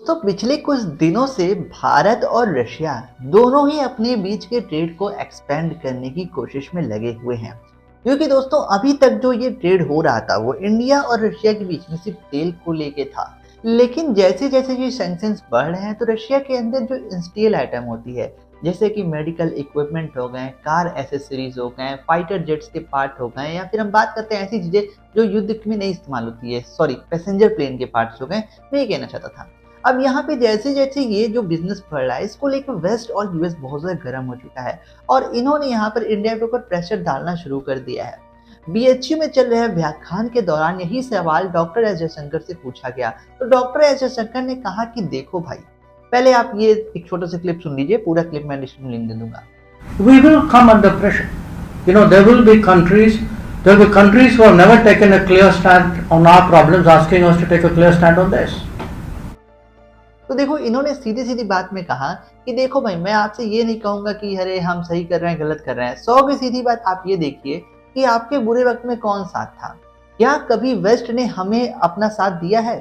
दोस्तों पिछले कुछ दिनों से भारत और रशिया दोनों ही अपने बीच के ट्रेड को एक्सपेंड करने की कोशिश में लगे हुए हैं। क्योंकि दोस्तों अभी तक जो ये ट्रेड हो रहा था वो इंडिया और रशिया के बीच में सिर्फ तेल को लेके था। लेकिन जैसे जैसे ये सैंक्शंस बढ़ रहे हैं तो रशिया के अंदर जो इंस्टेल आइटम होती है, जैसे कि मेडिकल इक्विपमेंट हो गए, कार एसेसरीज हो गए, फाइटर जेट्स के पार्ट हो गए, या फिर हम बात करते हैं ऐसी चीजें जो युद्ध में नहीं इस्तेमाल होती है, सॉरी पैसेंजर प्लेन के पार्ट्स हो गए, मैं ये कहना चाहता था। अब यहाँ पे जैसे जैसे ये जो बिजनेस बढ़ रहा है इसको लेकर वेस्ट और यूएस बहुत ज्यादा गर्म हो चुका है और इन्होंने यहाँ पर इंडिया के ऊपर प्रेशर डालना शुरू कर दिया है। बीएचयू में चल रहे व्याख्यान के दौरान यही सवाल डॉक्टर एस जयशंकर से पूछा गया, तो डॉक्टर एस जयशंकर ने कहा कि देखो भाई, पहले आप ये एक छोटा सा क्लिप सुन लीजिए, पूरा क्लिप मैं डिस्क्रिप्शन लिंक दे दूंगा। We will come under pressure. There will be countries who have never taken a clear stand on our problems asking us to take a clear stand on this. तो देखो इन्होंने सीधी सीधी बात में कहा कि देखो भाई, मैं आपसे ये नहीं कहूंगा कि अरे हम सही कर रहे हैं गलत कर रहे हैं। 100 की सीधी बात आप ये देखिए कि आपके बुरे वक्त में कौन साथ था। क्या कभी वेस्ट ने हमें अपना साथ दिया है?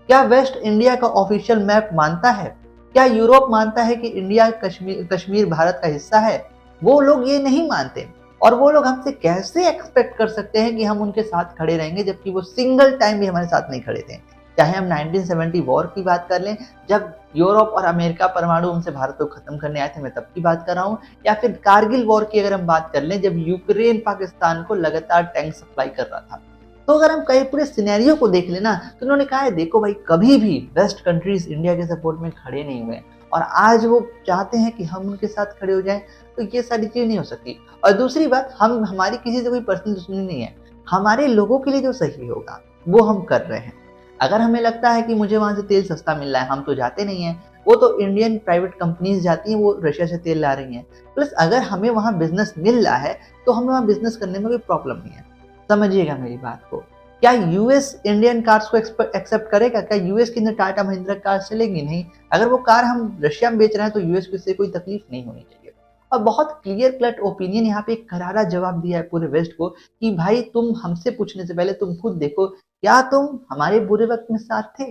क्या वेस्ट इंडिया का ऑफिशियल मैप मानता है? क्या यूरोप मानता है कि इंडिया कश्मीर भारत का हिस्सा है? वो लोग ये नहीं मानते और वो लोग हमसे कैसे एक्सपेक्ट कर सकते हैं कि हम उनके साथ खड़े रहेंगे जबकि वो सिंगल टाइम भी हमारे साथ नहीं खड़े थे। चाहे हम 1970 वॉर की बात कर लें, जब यूरोप और अमेरिका परमाणु हमसे भारत को खत्म करने आए थे, मैं तब की बात कर रहा हूँ, या फिर कारगिल वॉर की अगर हम बात कर लें जब यूक्रेन पाकिस्तान को लगातार टैंक सप्लाई कर रहा था। तो अगर हम कई पूरे सिनेरियो को देख लेना तो उन्होंने कहा है देखो भाई, कभी भी वेस्ट कंट्रीज इंडिया के सपोर्ट में खड़े नहीं हुए और आज वो चाहते हैं कि हम उनके साथ खड़े हो जाएं, तो ये सारी चीजें नहीं हो सकती। और दूसरी बात, हमारी किसी से कोई पर्सनल दुश्मनी नहीं है, हमारे लोगों के लिए जो सही होगा वो हम कर रहे हैं। अगर हमें लगता है कि मुझे वहां से तेल सस्ता मिल रहा है, हम तो जाते नहीं है, वो तो इंडियन प्राइवेट कंपनीज जाती हैं, वो रशिया से तेल ला रही हैं। प्लस अगर हमें वहां बिजनेस मिल रहा है तो हमें वहां बिजनेस करने में कोई प्रॉब्लम नहीं है। समझिएगा मेरी बात को। क्या यूएस इंडियन कार्स को एक्सेप्ट करेगा? क्या यूएस के अंदर टाटा महिंद्रा कार चलेगी? नहीं। अगर वो कार हम रशिया में बेच रहे हैं तो यूएस को इससे कोई तकलीफ नहीं होनी चाहिए। और बहुत क्लियर कट ओपिनियन यहाँ पे एक करारा जवाब दिया है पूरे वेस्ट को कि भाई, तुम हमसे पूछने से पहले तुम खुद देखो, क्या तुम हमारे बुरे वक्त में साथ थे?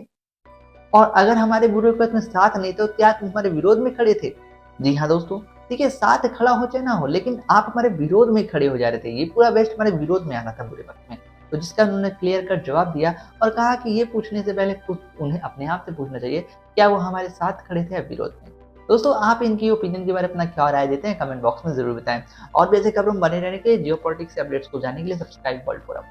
और अगर हमारे बुरे वक्त में साथ नहीं तो क्या तुम हमारे विरोध में खड़े थे? जी हाँ दोस्तों, देखिए, साथ खड़ा हो चाहे ना हो, लेकिन आप हमारे विरोध में खड़े हो जा रहे थे। ये पूरा वेस्ट हमारे विरोध में आना था बुरे वक्त में। तो जिसका उन्होंने क्लियर कट जवाब दिया और कहा कि ये पूछने से पहले खुद उन्हें अपने आप से पूछना चाहिए, क्या वो हमारे साथ खड़े थे या विरोध में। दोस्तों, आप इनकी ओपिनियन के बारे में अपना क्या राय देते हैं कमेंट बॉक्स में जरूर बताएं। और भी ऐसे खबरों बने रहने के लिए, जियोपॉलिटिक्स से अपडेट्स को जानने के लिए सब्सक्राइब वर्ल्ड फोरम।